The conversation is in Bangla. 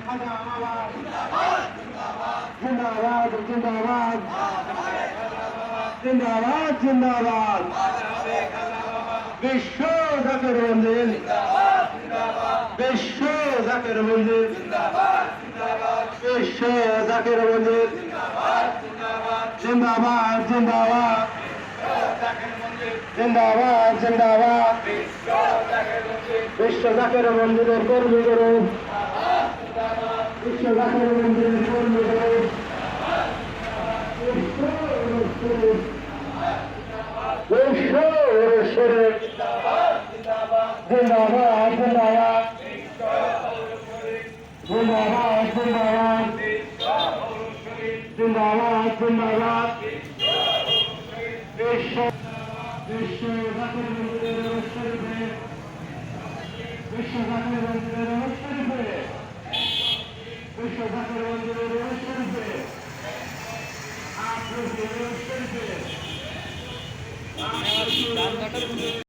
জিন্দাবাদ জিন্দাবাদ জিন্দাবাদ জিন্দাবাদ বিশ্ব জাকের মন্দির বিশ্ব জাকের মন্দির বিশ্ব জাকের মন্দির জিন্দাবাদ জিন্দাবাদ জিন্দাবাদ জিন্দাবাদ বিশ্ব জাকের মন্দিরের কর্মী করুন বিশ্ব জাকের মন্দিরের কর্মী করুন বিশ্ব জিন্দাবাদ জিন্দাবাদ জিন্দাবাদ জিন্দাবাদ জিন্দাবাদ জিন্দাবাদ বিশ্ব বিশ্ব জাকের মন্দিরের শরীফে বিশ্ব জাকের মন্দিরের শরীফে বিশ্ব জাকের মন্দিরের শরীফে আপনার শরীফে